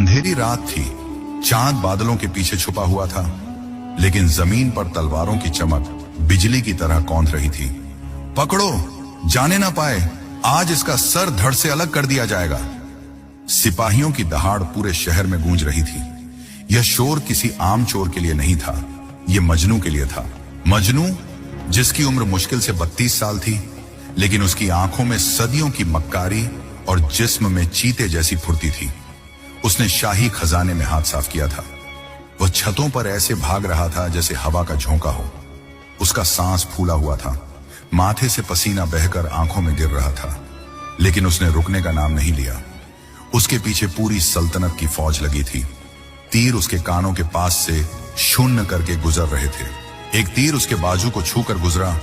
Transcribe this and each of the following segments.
अंधेरी रात थी, चांद बादलों के पीछे छुपा हुआ था, लेकिन जमीन पर तलवारों की चमक बिजली की तरह कौंध रही थी। पकड़ो, जाने ना पाए, आज इसका सर धड़ से अलग कर दिया जाएगा। सिपाहियों की दहाड़ पूरे शहर में गूंज रही थी। यह शोर किसी आम चोर के लिए नहीं था, यह मजनू के लिए था। मजनू, जिसकी उम्र मुश्किल से 32 साल थी, लेकिन उसकी आंखों में सदियों की मक्कारी और जिस्म में चीते जैसी फुर्ती थी। उसने शाही खजाने में हाथ साफ किया था। वह छतों पर ऐसे भाग रहा था जैसे हवा का झोंका हो। उसका सांस फूला हुआ था, माथे से पसीना बहकर आंखों में गिर रहा था, लेकिन उसने रुकने का नाम नहीं लिया। उसके पीछे पूरी सल्तनत की फौज लगी थी। तीर उसके कानों के पास से शून्य करके गुजर रहे थे। एक तीर उसके बाजू को छूकर गुजरा,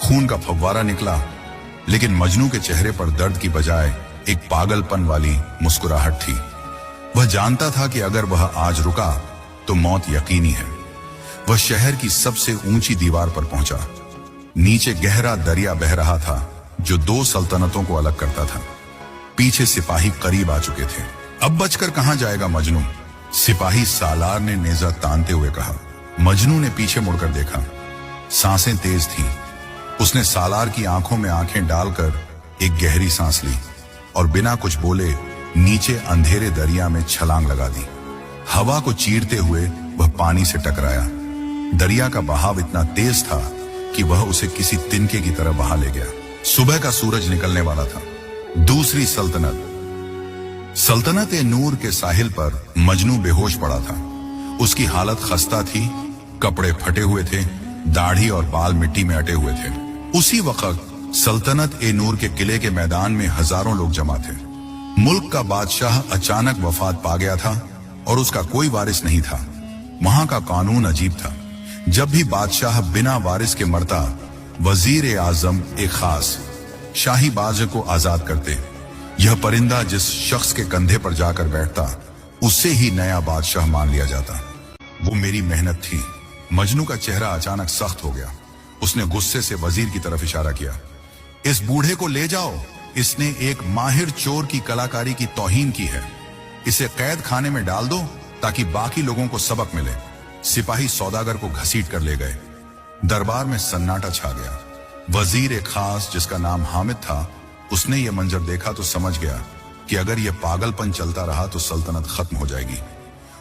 खून का फव्वारा निकला, लेकिन मजनू के चेहरे पर दर्द की बजाय एक पागलपन वाली मुस्कुराहट थी। वह जानता था कि अगर वह आज रुका तो मौत यकीनी है। वह शहर की सबसे ऊंची दीवार पर पहुंचा। नीचे गहरा दरिया बह रहा था जो दो सल्तनतों को अलग करता था। पीछे सिपाही करीब आ चुके थे। अब बचकर कहां जाएगा मजनू? सिपाही सालार ने नेजा तानते हुए कहा। मजनू ने पीछे मुड़कर देखा। सांसें तेज थीं। उसने सालार की आंखों में आंखें डालकर एक गहरी सांस ली और बिना कुछ बोले नीचे अंधेरे दरिया में छलांग लगा दी। हवा को चीरते हुए वह पानी से टकराया। दरिया का बहाव इतना तेज था कि वह उसे किसी तिनके की तरह बहा ले गया। सुबह का सूरज निकलने वाला था। दूसरी सल्तनत ए नूर के साहिल पर मजनू बेहोश पड़ा था। उसकी हालत खस्ता थी, कपड़े फटे हुए थे, दाढ़ी और बाल मिट्टी में अटे हुए थे। उसी वक्त सल्तनत ए नूर के किले के मैदान में हजारों लोग जमा थे। मुल्क का बादशाह अचानक वफात पा गया था और उसका कोई वारिस नहीं था। वहां का कानून अजीब था। जब भी बादशाह बिना वारिस के मरता, वजीर आजम एक खास शाही बाज को आजाद करते। यह परिंदा जिस शख्स के कंधे पर जाकर बैठता, उससे ही नया बादशाह मान लिया जाता। वो मेरी मेहनत थी। मजनू का चेहरा अचानक सख्त हो गया। उसने गुस्से से वजीर की तरफ इशारा किया। इस बूढ़े को ले जाओ, इसने एक माहिर चोर की कलाकारी की तौहीन की है। इसे कैद खाने में डाल दो ताकि बाकी लोगों को सबक मिले। सिपाही सौदागर को घसीट कर ले गए। दरबार में सन्नाटा छा गया। वजीर एक खास, जिसका नाम हामिद था, उसने यह मंजर देखा तो समझ गया कि अगर यह पागलपन चलता रहा तो सल्तनत खत्म हो जाएगी।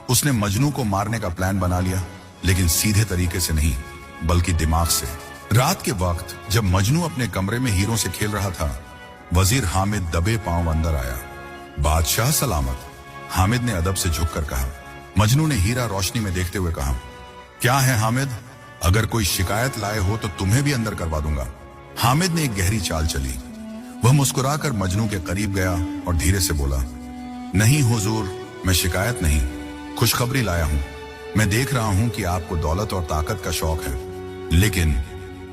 उसने मजनू को मारने का प्लान बना लिया, लेकिन सीधे तरीके से नहीं, बल्कि दिमाग से। रात के वक्त जब मजनू अपने कमरे में हीरों से खेल रहा था, वजीर हामिद दबे पांव अंदर आया। बादशाह सलामत, हामिद ने अदब से झुककर कहा। मजनू ने हीरा रोशनी में देखते हुए कहा, क्या है हामिद? अगर कोई शिकायत लाए हो तो तुम्हें भी अंदर करवा दूंगा। हामिद ने एक गहरी चाल चली। वह मुस्कुराकर मजनू के करीब गया और धीरे से बोला, नहीं हुजूर, मैं शिकायत नहीं, खुशखबरी लाया हूं। मैं देख रहा हूं कि आपको दौलत और ताकत का शौक है, लेकिन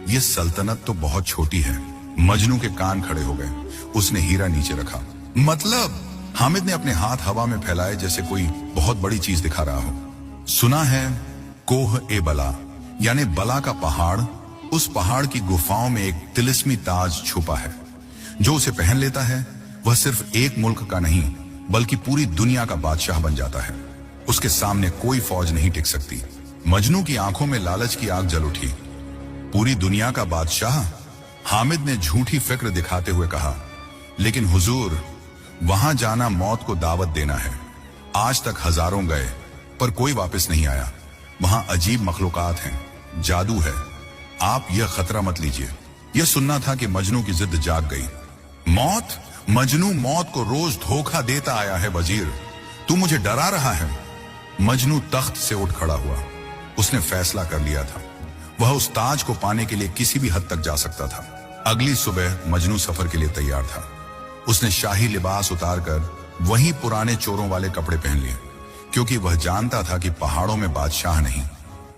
यह सल्तनत तो बहुत छोटी है। मजनू के कान खड़े हो गए। उसने हीरा नीचे रखा। मतलब? हामिद ने अपने हाथ हवा में फैलाए जैसे कोई बहुत बड़ी चीज दिखा रहा हो। सुना है कोह ए बला, यानी बला का पहाड़, उस पहाड़ की गुफाओं में एक तिलिस्मी ताज छुपा है। जो उसे पहन लेता है वह सिर्फ एक मुल्क का नहीं, बल्कि पूरी दुनिया का बादशाह बन जाता है। उसके सामने कोई फौज नहीं टिक सकती। मजनू की आंखों में लालच की आग जल उठी। पूरी दुनिया का बादशाह? हामिद ने झूठी फिक्र दिखाते हुए कहा, लेकिन हुजूर, वहां जाना मौत को दावत देना है। आज तक हजारों गए पर कोई वापस नहीं आया। वहां अजीब मखलूकात हैं, जादू है। आप यह खतरा मत लीजिए। यह सुनना था कि मजनू की जिद जाग गई। मौत? मजनू मौत को रोज धोखा देता आया है वजीर, तू मुझे डरा रहा है। मजनू तख्त से उठ खड़ा हुआ। उसने फैसला कर लिया था, वह उस ताज को पाने के लिए किसी भी हद तक जा सकता था। अगली सुबह मजनू सफर के लिए तैयार था। उसने शाही लिबास उतारकर वही पुराने चोरों वाले कपड़े पहन लिए, क्योंकि वह जानता था कि पहाड़ों में बादशाह नहीं,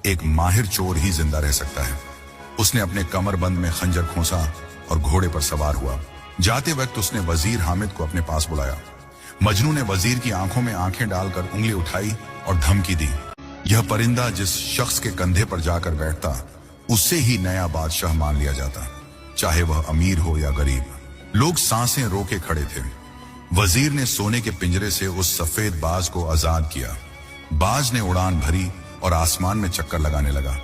एक माहिर चोर ही जिंदा रह सकता है। उसने अपने कमरबंद में खंजर खोसा और घोड़े पर सवार हुआ। जाते वक्त उसने वजीर हामिद को अपने पास बुलाया। मजनू ने वजीर की आंखों में आंखें डालकर उंगली उठाई और धमकी दी। यह परिंदा जिस शख्स के कंधे पर जाकर बैठता, उससे ही नया बादशाह मान लिया जाता, चाहे वह अमीर हो या गरीब। लोग सांसें रोके खड़े थे। वजीर ने सोने के पिंजरे से उस सफेद बाज को आजाद किया। बाज ने उड़ान भरी और आसमान में चक्कर लगाने लगा।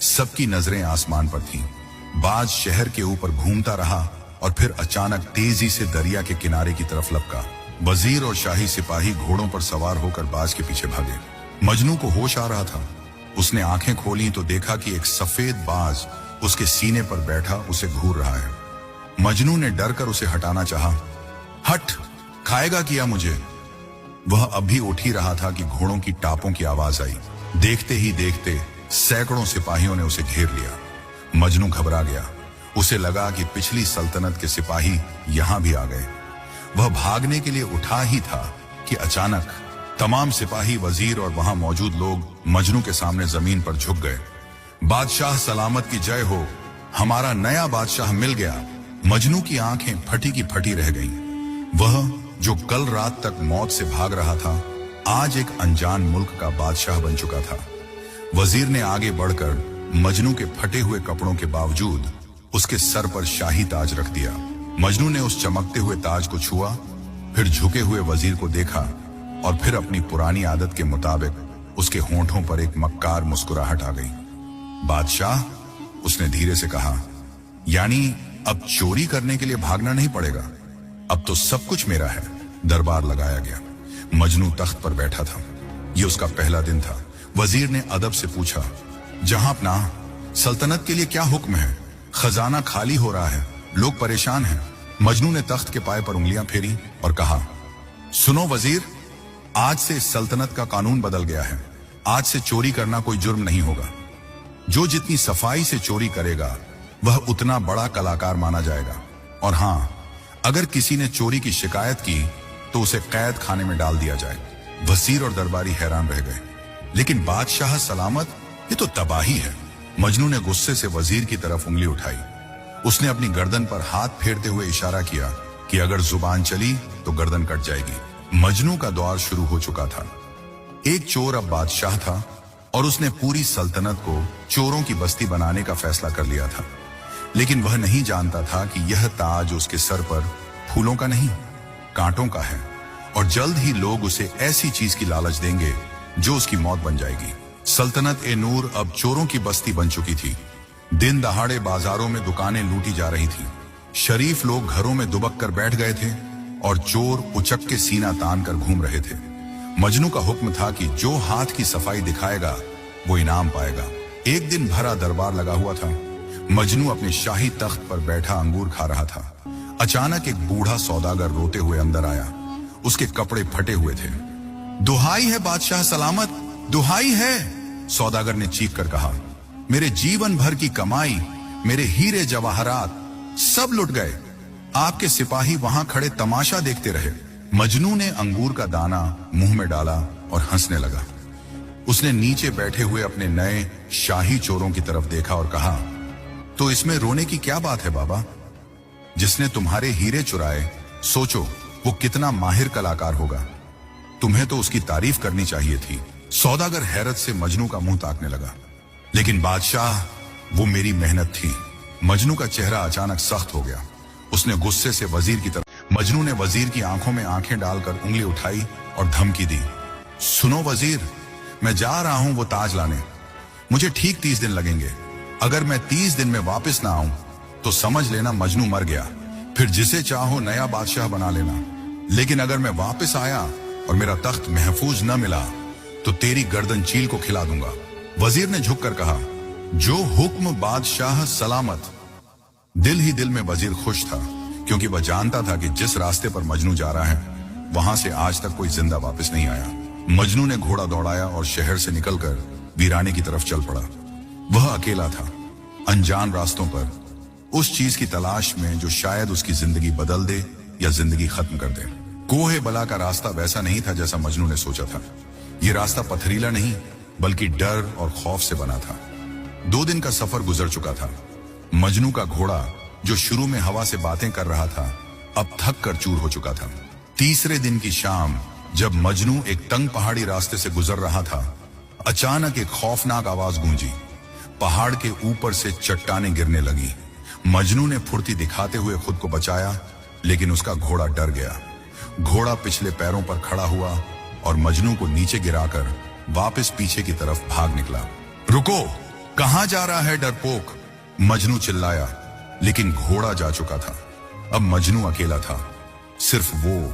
सबकी नजरें आसमान पर थीं। बाज शहर के ऊपर घूमता रहा और फिर अचानक तेजी से दरिया के किनारे की तरफ लपका। वजीर और शाही सिपाही घोड़ों पर सवार होकर बाज के पीछे भागे। मजनू को होश आ रहा था। उसने आंखें खोली तो देखा कि एक सफेद बाज उसके सीने पर बैठा उसे घूर रहा है। मजनू ने डर कर उसे हटाना चाहा। हट, खाएगा किया मुझे। वह अभी उठ ही रहा था कि घोड़ों की टापों की आवाज आई। देखते ही देखते सैकड़ों सिपाहियों ने उसे घेर लिया। मजनू घबरा गया। उसे लगा कि पिछली सल्तनत के सिपाही यहां भी आ गए। वह भागने के लिए उठा ही था कि अचानक तमाम सिपाही, वजीर और वहां मौजूद लोग मजनू के सामने जमीन पर झुक गए। बादशाह सलामत की जय हो, हमारा नया बादशाह मिल गया। मजनू की आंखें फटी की फटी रह गईं। वह जो कल रात तक मौत से भाग रहा था, आज एक अनजान मुल्क का बादशाह बन चुका था। वजीर ने आगे बढ़कर मजनू के फटे हुए कपड़ों के बावजूद उसके सर पर शाही ताज रख दिया। मजनू ने उस चमकते हुए ताज को छुआ, फिर झुके हुए वजीर को देखा और फिर अपनी पुरानी आदत के मुताबिक उसके होंठों पर एक मक्कार मुस्कुराहट आ गई। बादशाह, उसने धीरे से कहा, यानी अब चोरी करने के लिए भागना नहीं पड़ेगा, अब तो सब कुछ मेरा है। दरबार लगाया गया। मजनू तख्त पर बैठा था। यह उसका पहला दिन था। वजीर ने अदब से पूछा, जहांपना, सल्तनत के लिए क्या हुक्म है? खजाना खाली हो रहा है, लोग परेशान हैं। मजनू ने तख्त के पाए पर उंगलियां फेरी और कहा, सुनो वजीर, आज से इस सल्तनत का कानून बदल गया है। आज से चोरी करना कोई जुर्म नहीं होगा। जो जितनी सफाई से चोरी करेगा वह उतना बड़ा कलाकार माना जाएगा। और हां, अगर किसी ने चोरी की शिकायत की तो उसे कैद खाने में डाल दिया जाए। वजीर और दरबारी हैरान रह गए। लेकिन बादशाह सलामत, ये तो तबाही है। मजनू ने गुस्से से वजीर की तरफ उंगली उठाई। उसने अपनी गर्दन पर हाथ फेरते हुए इशारा किया कि अगर जुबान चली तो गर्दन कट जाएगी। मजनू का दौर शुरू हो चुका था। एक चोर अब बादशाह था और उसने पूरी सल्तनत को चोरों की बस्ती बनाने का फैसला कर लिया था। लेकिन वह नहीं जानता था कि यह ताज उसके सर पर फूलों का नहीं, कांटों का है। और जल्द ही लोग उसे ऐसी चीज की लालच देंगे जो उसकी मौत बन जाएगी। सल्तनत ए नूर अब चोरों की बस्ती बन चुकी थी। दिन दहाड़े बाजारों में दुकानें लूटी जा रही थी। शरीफ लोग घरों में दुबक कर बैठ गए थे और चोर उचक के सीना तान कर घूम रहे थे। मजनू का हुक्म था कि जो हाथ की सफाई दिखाएगा वो इनाम पाएगा। एक दिन भरा दरबार लगा हुआ था। मजनू अपने शाही तख्त पर बैठा अंगूर खा रहा था। अचानक एक बूढ़ा सौदागर रोते हुए अंदर आया। उसके कपड़े फटे हुए थे। दुहाई है बादशाह सलामत, दुहाई है, सौदागर ने चीख कर कहा। मेरे जीवन भर की कमाई, मेरे हीरे जवाहरात सब लुट गए। आपके सिपाही वहां खड़े तमाशा देखते रहे। मजनू ने अंगूर का दाना मुंह में डाला और हंसने लगा। उसने नीचे बैठे हुए अपने नए शाही चोरों की तरफ देखा और कहा, तो इसमें रोने की क्या बात है बाबा? जिसने तुम्हारे हीरे चुराए, सोचो वो कितना माहिर कलाकार होगा। तुम्हें तो उसकी तारीफ करनी चाहिए थी। सौदागर हैरत से मजनू का मुंह ताकने लगा। लेकिन बादशाह, वो मेरी मेहनत थी। मजनू का चेहरा अचानक सख्त हो गया। उसने गुस्से से वजीर की तरफ। मजनू ने वजीर की आंखों में आंखें डालकर उंगली उठाई और धमकी दी, सुनो वजीर, मैं जा रहा हूं वो ताज लाने। मुझे ठीक 30 दिन लगेंगे। अगर मैं 30 दिन में वापस ना आऊं तो समझ लेना मजनू मर गया। फिर जिसे चाहो नया बादशाह बना लेना। लेकिन अगर मैं वापस आया और मेरा तख्त महफूज न मिला तो तेरी गर्दन चील को खिला दूंगा। वजीर ने झुककर कहा, जो हुक्म बादशाह सलामत। दिल ही दिल में वजीर खुश था, क्योंकि वह जानता था कि जिस रास्ते पर मजनू जा रहा है वहां से आज तक कोई जिंदा वापस नहीं आया। मजनू ने घोड़ा दौड़ाया और शहर से निकलकर वीराने की तरफ चल पड़ा। वह अकेला था, अनजान रास्तों पर, उस चीज की तलाश में जो शायद उसकी जिंदगी बदल दे या जिंदगी खत्म कर दे। कोहे बला का रास्ता वैसा नहीं था जैसा मजनू ने सोचा था। यह रास्ता पथरीला नहीं बल्कि डर और खौफ से बना था। 2 दिन का सफर गुजर चुका था। मजनू का घोड़ा जो शुरू में हवा से बातें कर रहा था अब थक कर चूर हो चुका था। तीसरे दिन की शाम जब मजनू एक तंग पहाड़ी रास्ते से गुजर रहा था, अचानक एक खौफनाक आवाज गूंजी। पहाड़ के ऊपर से चट्टानें गिरने लगी। मजनू ने फुर्ती दिखाते हुए खुद को बचाया, लेकिन उसका घोड़ा डर गया। घोड़ा पिछले पैरों पर खड़ा हुआ और मजनू को नीचे गिराकर वापस पीछे की तरफ भाग निकला। रुको, कहां जा रहा है डरपोक? मजनू चिल्लाया, लेकिन घोड़ा जा चुका था। अब मजनू अकेला था, सिर्फ वो,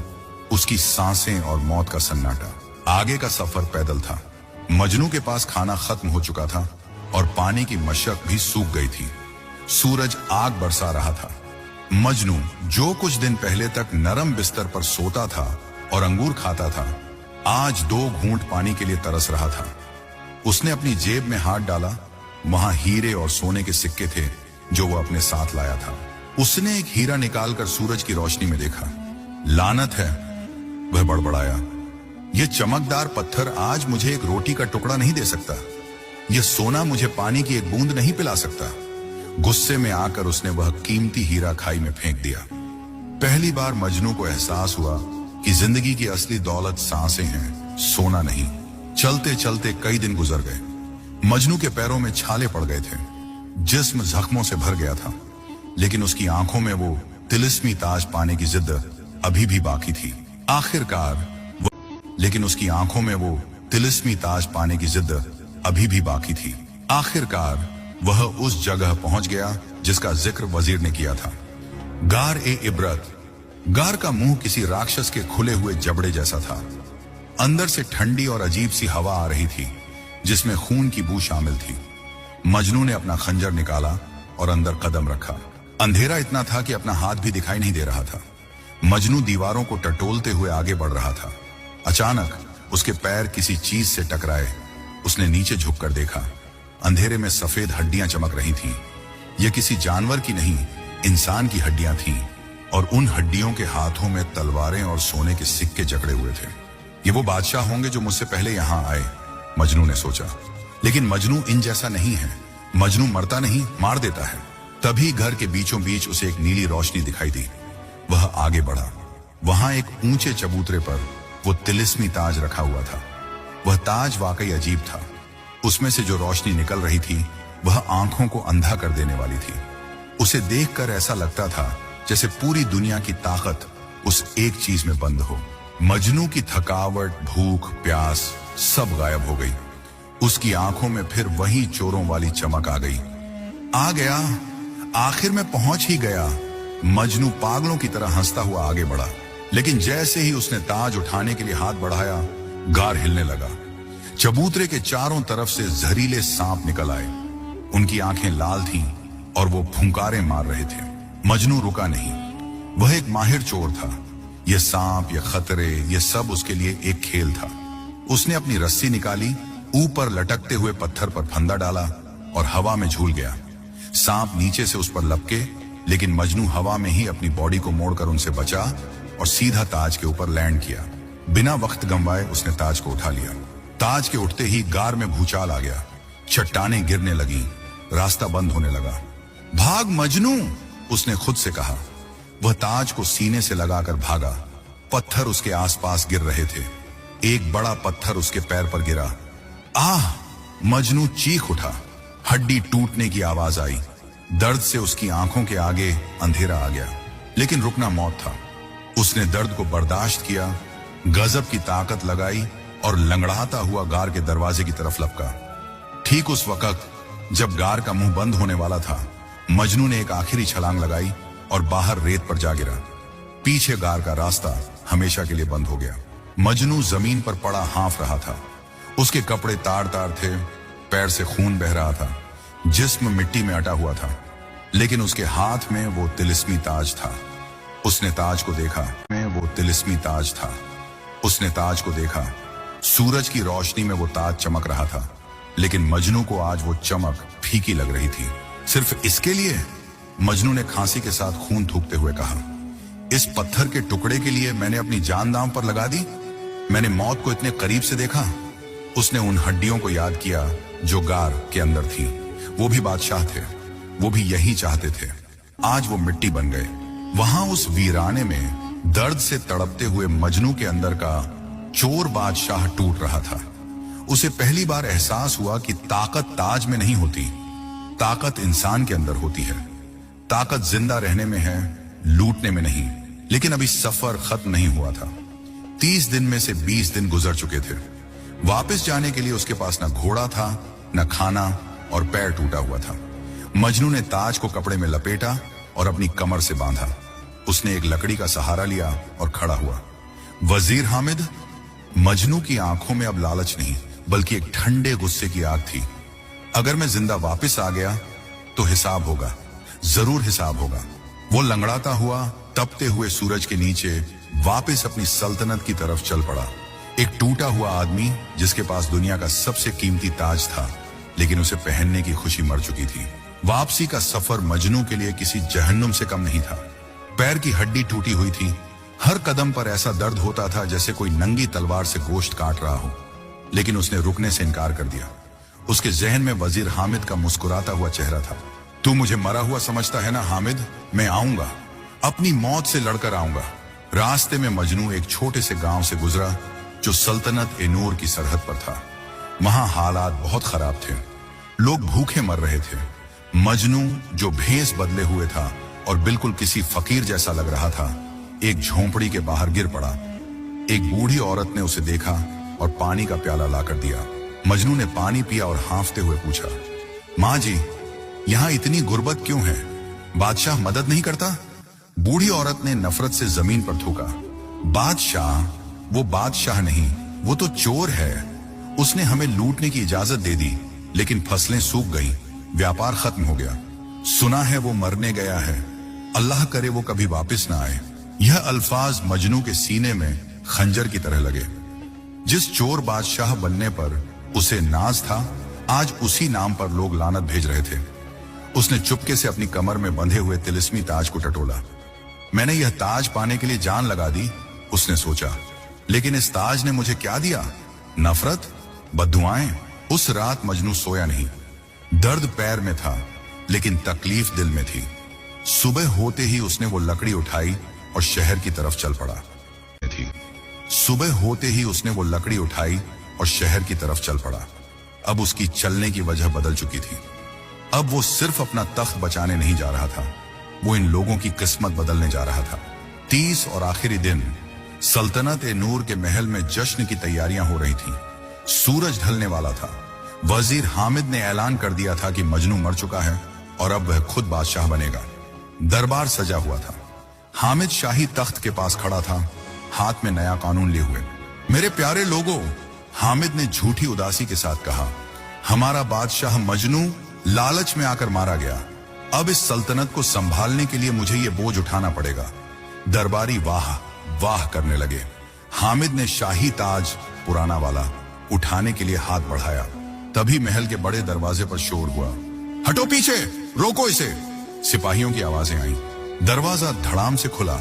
उसकी सांसें और मौत का सन्नाटा। आगे का सफर पैदल था। मजनू के पास खाना खत्म हो चुका था और पानी की मशक भी सूख गई थी। सूरज आग बरसा रहा था। मजनू, जो कुछ दिन पहले तक नरम बिस्तर पर सोता था और अंगूर खाता था, आज 2 घूंट पानी के लिए तरस रहा था। उसने अपनी जेब में हाथ डाला। वहां हीरे और सोने के सिक्के थे जो वो अपने साथ लाया था। उसने एक हीरा निकालकर सूरज की रोशनी में देखा। लानत है, वह बड़बड़ाया, यह चमकदार पत्थर आज मुझे एक रोटी का टुकड़ा नहीं दे सकता। यह सोना मुझे पानी की एक बूंद नहीं पिला सकता। गुस्से में आकर उसने वह कीमती हीरा खाई में फेंक दिया। पहली बार मजनू को एहसास हुआ कि जिंदगी की असली दौलत सांसें हैं, सोना नहीं। चलते चलते कई दिन गुजर गए। मजनू के पैरों में छाले पड़ गए थे, जिस्म जख्मों से भर गया था, लेकिन उसकी आंखों में वो तिलिस्मी ताज पाने की जिद अभी भी बाकी थी। लेकिन उसकी आंखों में वो तिलिस्मी ताज पाने की जिद अभी भी बाकी थी। आखिरकार वह उस जगह पहुंच गया जिसका जिक्र वजीर ने किया था। गार ए इबरत। गार का मुंह किसी राक्षस के खुले हुए जबड़े जैसा था। अंदर से ठंडी और अजीब सी हवा आ रही थी जिसमें खून की बू शामिल थी। मजनू ने अपना खंजर निकाला और अंदर कदम रखा। अंधेरा इतना था कि अपना हाथ भी दिखाई नहीं दे रहा था। मजनू दीवारों को टटोलते हुए आगे बढ़ रहा था। अचानक उसके पैर किसी चीज से टकराए। उसने नीचे झुककर देखा। अंधेरे में सफेद हड्डियां चमक रही थीं। यह किसी जानवर की नहीं, इंसान की हड्डियां थीं, और उन हड्डियों के हाथों में तलवारें और सोने के सिक्के जकड़े हुए थे। ये वो बादशाह होंगे जो मुझसे पहले यहां आए, मजनू ने सोचा। लेकिन मजनू इन जैसा नहीं है। मजनू मरता नहीं, मार देता है। तभी घर के बीचों बीच उसे एक नीली रोशनी दिखाई दी। वह आगे बढ़ा। वहां एक ऊंचे चबूतरे पर वो तिलिस्मी ताज रखा हुआ था। वह ताज वाकई अजीब था। उसमें से जो रोशनी निकल रही थी वह आंखों को अंधा कर देने वाली थी। उसे देखकर ऐसा लगता था जैसे पूरी दुनिया की ताकत उस एक चीज में बंद हो। मजनू की थकावट, भूख, प्यास सब गायब हो गई। उसकी आंखों में फिर वही चोरों वाली चमक आ गई। आ गया, आखिर में पहुंच ही गया। मजनू पागलों की तरह हंसता हुआ आगे बढ़ा। लेकिन जैसे ही उसने ताज उठाने के लिए हाथ बढ़ाया, गार हिलने लगा। चबूतरे के चारों तरफ से जहरीले सांप निकल आए। उनकी आंखें लाल थीं और वो फुंकारे मार रहे थे। मजनू रुका नहीं। वह एक माहिर चोर था। ये सांप, ये खतरे, ये सब उसके लिए एक खेल था। उसने अपनी रस्सी निकाली, ऊपर लटकते हुए पत्थर पर फंदा डाला और हवा में झूल गया। सांप नीचे से उस पर लपके, लेकिन मजनू हवा में ही अपनी बॉडी को मोड़कर उनसे बचा और सीधा ताज के ऊपर लैंड किया। बिना वक्त गंवाए उसने ताज को उठा लिया। ताज के उठते ही गार में भूचाल आ गया। चट्टानें गिरने लगी, रास्ता बंद होने लगा। भाग मजनू, उसने खुद से कहा। वह ताज को सीने से लगाकर भागा। पत्थर उसके आसपास गिर रहे थे। एक बड़ा पत्थर उसके पैर पर गिरा। आह! मजनू चीख उठा। हड्डी टूटने की आवाज आई। दर्द से उसकी आंखों के आगे अंधेरा आ गया। लेकिन रुकना मौत था। उसने दर्द को बर्दाश्त किया, गजब की ताकत लगाई और लंगड़ाता हुआ गार के दरवाजे की तरफ लपका। ठीक उस वक्त जब गार का मुंह बंद होने वाला था, मजनू ने एक आखिरी छलांग लगाई और बाहर रेत पर जा गिरा। पीछे गार का रास्ता हमेशा के लिए बंद हो गया। मजनू जमीन पर पड़ा हाँफ रहा था। उसके कपड़े तार तार थे, पैर से खून बह रहा था, जिस्म मिट्टी में अटा हुआ था, लेकिन उसके हाथ में वो तिलिस्मी ताज था। उसने ताज को देखा। वो तिलिस्मी ताज था। उसने ताज को देखा। सूरज की रोशनी में वो ताज चमक रहा था, लेकिन मजनू को आज वो चमक फीकी लग रही थी। सिर्फ इसके लिए? मजनू ने खांसी के साथ खून थूकते हुए कहा। इस पत्थर के टुकड़े के लिए मैंने अपनी जान दांव पर लगा दी। मैंने मौत को इतने करीब से देखा। उसने उन हड्डियों को याद किया जो गार के अंदर थी। वो भी बादशाह थे, वो भी यही चाहते थे। आज वो मिट्टी बन गए। वहां उस वीराने में दर्द से तड़पते हुए मजनू के अंदर का चोर बादशाह टूट रहा था। उसे पहली बार एहसास हुआ कि ताकत ताज में नहीं होती, ताकत इंसान के अंदर होती है। ताकत जिंदा रहने में है, लूटने में नहीं। लेकिन अभी सफर खत्म नहीं हुआ था। 30 दिन में से 20 दिन गुजर चुके थे। वापस जाने के लिए उसके पास न घोड़ा था, न खाना, और पैर टूटा हुआ था। मजनू ने ताज को कपड़े में लपेटा और अपनी कमर से बांधा। उसने एक लकड़ी का सहारा लिया और खड़ा हुआ। वजीर हामिद, मजनू की आंखों में अब लालच नहीं बल्कि एक ठंडे गुस्से की आग थी। अगर मैं जिंदा वापस आ गया तो हिसाब होगा, जरूर हिसाब होगा। वो लंगड़ाता हुआ तपते हुए सूरज के नीचे वापस अपनी सल्तनत की तरफ चल पड़ा। एक टूटा हुआ आदमी जिसके पास दुनिया का सबसे कीमती ताज था, लेकिन उसे पहनने की खुशी मर चुकी थी। वापसी का सफर मजनू के लिए किसी जहन्नुम से कम नहीं था। पैर की हड्डी टूटी हुई थी। हर कदम पर ऐसा दर्द होता था जैसे कोई नंगी तलवार से गोश्त काट रहा हो, लेकिन उसने रुकने से इनकार कर दिया। उसके जहन में वजीर हामिद का मुस्कुराता हुआ चेहरा था। तू मुझे मरा हुआ समझता है ना हामिद? मैं आऊंगा, अपनी मौत से लड़कर आऊंगा। रास्ते में मजनू एक छोटे से गांव से गुजरा जो सल्तनत ए नूर की सरहद पर था। वहां हालात बहुत खराब थे, लोग भूखे मर रहे थे। मजनू जो भेस बदले हुए था और बिल्कुल किसी फकीर जैसा लग रहा था, एक झोंपड़ी के बाहर गिर पड़ा। एक बूढ़ी औरत ने उसे देखा और पानी का प्याला लाकर दिया। मजनू ने पानी पिया और हांफते हुए पूछा, माँ जी, यहाँ इतनी गुर्बत क्यों है? बादशाह मदद नहीं करता? बूढ़ी औरत ने नफरत से जमीन पर थूका। बादशाह? वो बादशाह नहीं, वो तो चोर है। उसने हमें लूटने की इजाजत दे दी, लेकिन फसलें सूख गईं, व्यापार खत्म हो गया। सुना है वो मरने गया है, अल्लाह करे वो कभी वापस ना आए। यह अल्फाज मजनू के सीने में खंजर की तरह लगे। जिस चोर बादशाह बनने पर उसे नाज था, आज उसी नाम पर लोग लानत भेज रहे थे। उसने चुपके से अपनी कमर में बंधे हुए तिलिस्मी ताज को टटोला। मैंने यह ताज पाने के लिए जान लगा दी, उसने सोचा, लेकिन इस ताज ने मुझे क्या दिया? नफरत, बद्दुआएं। उस रात मजनू सोया नहीं। दर्द पैर में था, लेकिन तकलीफ दिल में थी। सुबह होते ही उसने वो लकड़ी उठाई और शहर की तरफ चल पड़ा। सुबह होते ही उसने वो लकड़ी उठाई और शहर की तरफ चल पड़ा। अब उसकी चलने की वजह बदल चुकी थी। अब वो सिर्फ अपना तख्त बचाने नहीं जा रहा था, वो इन लोगों की किस्मत बदलने जा रहा था। 30 और आखिरी दिन सल्तनत ए नूर के महल में जश्न की तैयारियां हो रही थीं। सूरज ढलने वाला था। वजीर हामिद ने ऐलान कर दिया था कि मजनू मर चुका है और अब वह खुद बादशाह बनेगा। दरबार सजा हुआ था। हामिद शाही तख्त के पास खड़ा था, हाथ में नया कानून लिए हुए। मेरे प्यारे लोगों, हामिद ने झूठी उदासी के साथ कहा, हमारा बादशाह मजनू लालच में आकर मारा गया। अब इस सल्तनत को संभालने के लिए मुझे ये बोझ उठाना पड़ेगा। दरबारी वाह वाह करने लगे। हामिद ने शाही ताज, पुराना वाला, उठाने के लिए हाथ बढ़ाया। तभी महल के बड़े दरवाजे पर शोर हुआ, हटो पीछे, रोको इसे। सिपाहियों की आवाजें आईं। दरवाजा धड़ाम से खुला।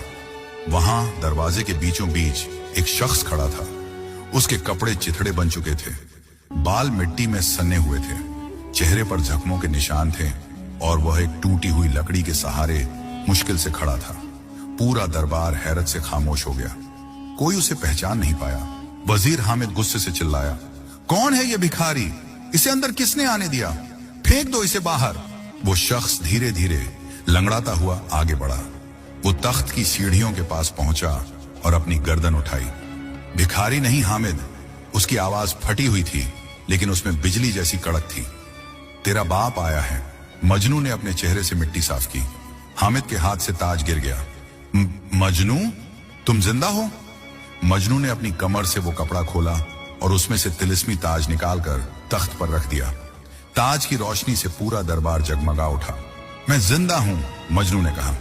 वहां दरवाजे के बीचों बीच एक शख्स खड़ा था। उसके कपड़े चिथड़े बन चुके थे, बाल मिट्टी में सने हुए थे, चेहरे पर जख्मों के निशान थे और वह एक टूटी हुई लकड़ी के सहारे मुश्किल से खड़ा था। पूरा दरबार हैरत से खामोश हो गया। कोई उसे पहचान नहीं पाया। वजीर हामिद गुस्से से चिल्लाया, कौन है ये भिखारी? इसे अंदर किसने आने दिया? फेंक दो इसे बाहर। वो शख्स धीरे धीरे लंगड़ाता हुआ आगे बढ़ा। वो तख्त की सीढ़ियों के पास पहुंचा और अपनी गर्दन उठाई। भिखारी नहीं हामिद, उसकी आवाज फटी हुई थी, लेकिन उसमें बिजली जैसी कड़क थी। तेरा बाप आया है। मजनू ने अपने चेहरे से मिट्टी साफ की। हामिद के हाथ से ताज गिर गया। मजनू, तुम जिंदा हो? मजनू ने अपनी कमर से वो कपड़ा खोला और उसमें से तिलिस्मी ताज निकालकर तख्त पर रख दिया। ताज की रोशनी से पूरा दरबार जगमगा उठा। मैं जिंदा हूं, मजनू ने कहा,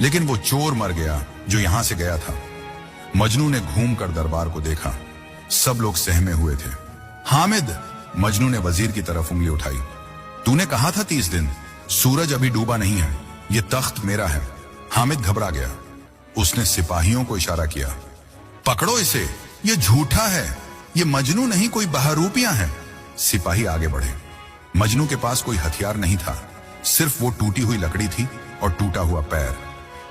लेकिन वो चोर मर गया जो यहां से गया था। मजनू ने घूमकर दरबार को देखा। सब लोग सहमे हुए थे। हामिद, मजनू ने वजीर की तरफ उंगली उठाई, तूने कहा था 30 दिन। सूरज अभी डूबा नहीं है, ये तख्त मेरा है। हामिद घबरा गया। उसने सिपाहियों को इशारा किया, पकड़ो इसे, ये झूठा है, ये मजनू नहीं कोई बहरूपियां हैं। सिपाही आगे बढ़े। मजनू के पास कोई हथियार नहीं था, सिर्फ वो टूटी हुई लकड़ी थी और टूटा हुआ पैर।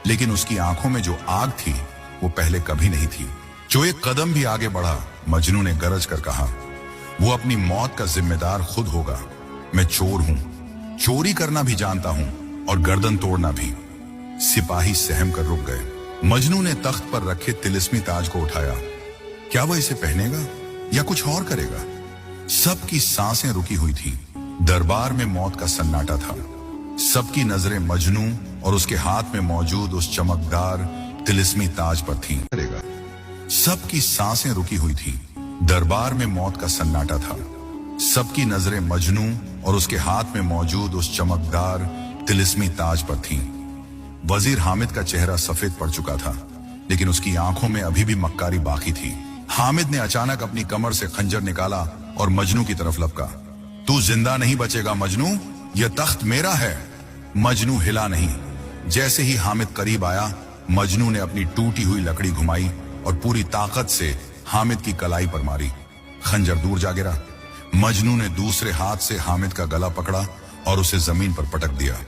लेकिन उसकी आंखों में जो आग थी वो पहले कभी नहीं थी। जो एक कदम भी आगे बढ़ा, मजनू ने गरज कर कहा, वो अपनी मौत का जिम्मेदार खुद होगा। मैं चोर हूं, चोरी करना भी जानता हूं और गर्दन तोड़ना भी। सिपाही सहम कर रुक गए। मजनू ने तख्त पर रखे तिलिस्मी ताज को उठाया। क्या वह इसे पहनेगा या कुछ और करेगा? सबकी सांसें रुकी हुई थी। दरबार में मौत का सन्नाटा था। सबकी नजरें मजनू और उसके हाथ में मौजूद उस चमकदार तिलिस्मी ताज पर थीं। करेगा। सबकी सांसें रुकी हुई थी। दरबार में मौत का सन्नाटा था। सबकी नजरें मजनू और उसके हाथ में मौजूद उस चमकदार तिलिस्मी ताज पर थीं। वजीर हामिद का चेहरा सफेद पड़ चुका था, लेकिन उसकी आंखों में अभी भी मक्कारी बाकी थी। हामिद ने अचानक अपनी कमर से खंजर निकाला और मजनू की तरफ लपका। तू जिंदा नहीं बचेगा मजनू, यह तख्त मेरा है। मजनू हिला नहीं। जैसे ही हामिद करीब आया, मजनू ने अपनी टूटी हुई लकड़ी घुमाई और पूरी ताकत से हामिद की कलाई पर मारी। खंजर दूर जा गिरा। मजनू ने दूसरे हाथ से हामिद का गला पकड़ा और उसे जमीन पर पटक दिया।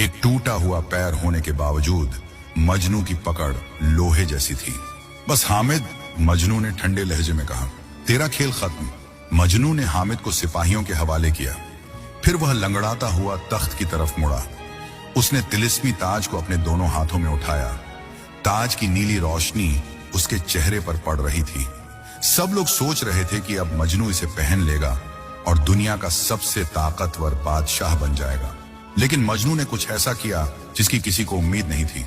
एक टूटा हुआ पैर होने के बावजूद मजनू की पकड़ लोहे जैसी थी। बस हामिद, मजनू ने ठंडे लहजे में कहा, तेरा खेल खत्म। मजनू ने हामिद को सिपाहियों के हवाले किया। फिर वह लंगड़ाता हुआ तख्त की तरफ मुड़ा। उसने तिलिस्मी ताज को अपने दोनों हाथों में उठाया। ताज की नीली रोशनी उसके चेहरे पर पड़ रही थी। सब लोग सोच रहे थे कि अब मजनू इसे पहन लेगा और दुनिया का सबसे ताकतवर बादशाह बन जाएगा। लेकिन मजनू ने कुछ ऐसा किया जिसकी किसी को उम्मीद नहीं थी।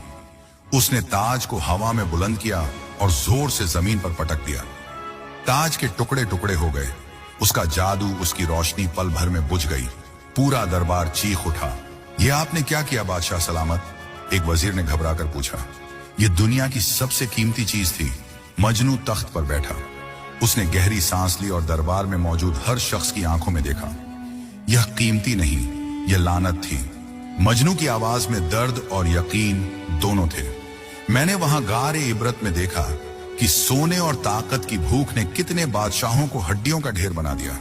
उसने ताज को हवा में बुलंद किया और जोर से जमीन पर पटक दिया। ताज के टुकड़े टुकड़े हो गए। उसका जादू, उसकी रोशनी पल भर में बुझ गई। पूरा दरबार चीख उठा। यह आपने क्या किया बादशाह सलामत? एक वजीर ने घबरा कर पूछा। यह दुनिया की सबसे कीमती चीज थी। मजनू तख्त पर बैठा। उसने गहरी सांस ली और दरबार में मौजूद हर शख्स की आंखों में देखा। यह कीमती नहीं, यह लानत थी। मजनू की आवाज में दर्द और यकीन दोनों थे। मैंने वहां गारे इबरत में देखा कि सोने और ताकत की भूख ने कितने बादशाहों को हड्डियों का ढेर बना दिया।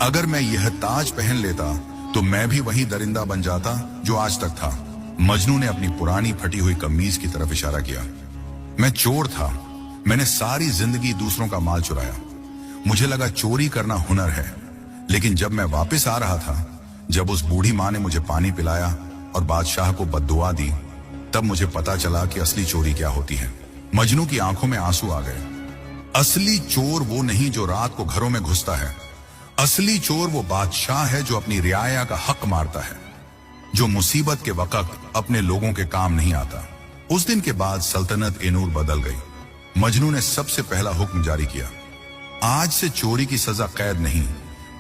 अगर मैं यह ताज पहन लेता तो मैं भी वही दरिंदा बन जाता जो आज तक था। मजनू ने अपनी पुरानी फटी हुई कमीज की तरफ इशारा किया। मैं चोर था। मैंने सारी जिंदगी दूसरों का माल चुराया। मुझे लगा चोरी करना हुनर है। लेकिन जब मैं वापस आ रहा था, जब उस बूढ़ी माँ ने मुझे पानी पिलाया और बादशाह को बद्दुआ दी, तब मुझे पता चला कि असली चोरी क्या होती है। मजनू की आंखों में आंसू आ गए। असली चोर वो नहीं जो रात को घरों में घुसता है। असली चोर वो बादशाह है जो अपनी रियाया का हक मारता है, जो मुसीबत के वक्त अपने लोगों के काम नहीं आता। उस दिन के बाद सल्तनत ए-नूर बदल गई। मजनू ने सबसे पहला हुक्म जारी किया। आज से चोरी की सजा कैद नहीं,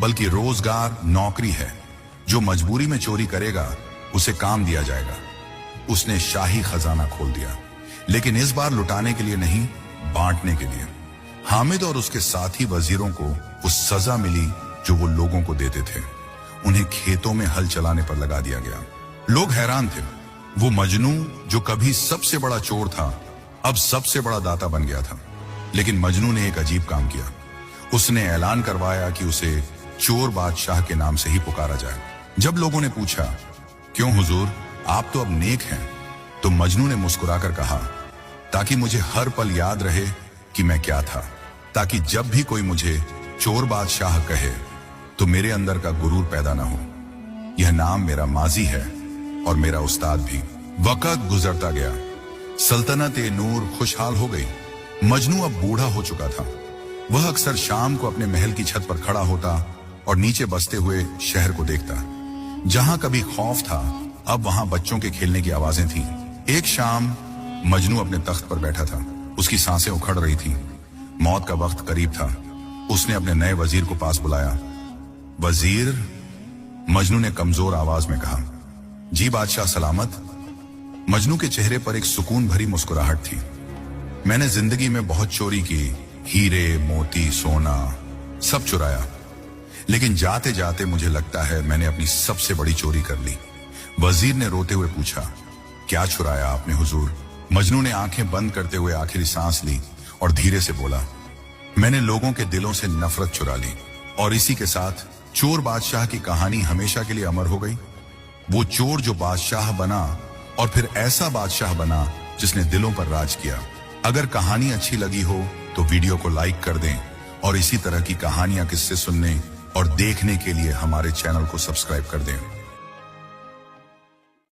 बल्कि रोजगार, नौकरी है। जो मजबूरी में चोरी करेगा उसे काम दिया जाएगा। उसने शाही खजाना खोल दिया, लेकिन इस बार लुटाने के लिए नहीं, बांटने के लिए। हामिद और उसके साथी वजीरों को वो सजा मिली जो वो लोगों को देते थे। उन्हें खेतों में हल चलाने पर लगा दिया गया। लोग हैरान थे। वो मजनू जो कभी सबसे बड़ा चोर था, अब सबसे बड़ा दाता बन गया था। लेकिन मजनू ने एक अजीब काम किया। उसने ऐलान करवाया कि उसे चोर बादशाह के नाम से ही पुकारा जाए। जब लोगों ने पूछा, क्यों हुजूर, आप तो अब नेक हैं, तो मजनू ने मुस्कुराकर कहा, ताकि मुझे हर पल याद रहे कि मैं क्या था, ताकि जब भी कोई मुझे चोर बादशाह कहे तो मेरे अंदर का गुरूर पैदा ना हो। यह नाम मेरा माजी है और मेरा उस्ताद भी। वक्त गुजरता गया। सल्तनत ए-नूर खुशहाल हो गई। मजनू अब बूढ़ा हो चुका था। वह अक्सर शाम को अपने महल की छत पर खड़ा होता और नीचे बसते हुए शहर को देखता। जहां कभी खौफ था, अब वहां बच्चों के खेलने की आवाजें थीं। एक शाम मजनू अपने तख्त पर बैठा था। उसकी सांसें उखड़ रही थीं। मौत का वक्त करीब था। उसने अपने नए वजीर को पास बुलाया। वजीर, मजनू ने कमजोर आवाज में कहा। जी बादशाह सलामत। मजनू के चेहरे पर एक सुकून भरी मुस्कुराहट थी। मैंने जिंदगी में बहुत चोरी की, हीरे, मोती, सोना, सब चुराया, लेकिन जाते जाते मुझे लगता है मैंने अपनी सबसे बड़ी चोरी कर ली। वजीर ने रोते हुए पूछा, क्या चुराया आपने हुजूर? मजनू ने आंखें बंद करते हुए आखिरी सांस ली और धीरे से बोला, मैंने लोगों के दिलों से नफरत चुरा ली। और इसी के साथ चोर बादशाह की कहानी हमेशा के लिए अमर हो गई। वो चोर जो बादशाह बना और फिर ऐसा बादशाह बना जिसने दिलों पर राज किया। अगर कहानी अच्छी लगी हो तो वीडियो को लाइक कर दें और इसी तरह की कहानियां, किस्से सुनने और देखने के लिए हमारे चैनल को सब्सक्राइब कर दें।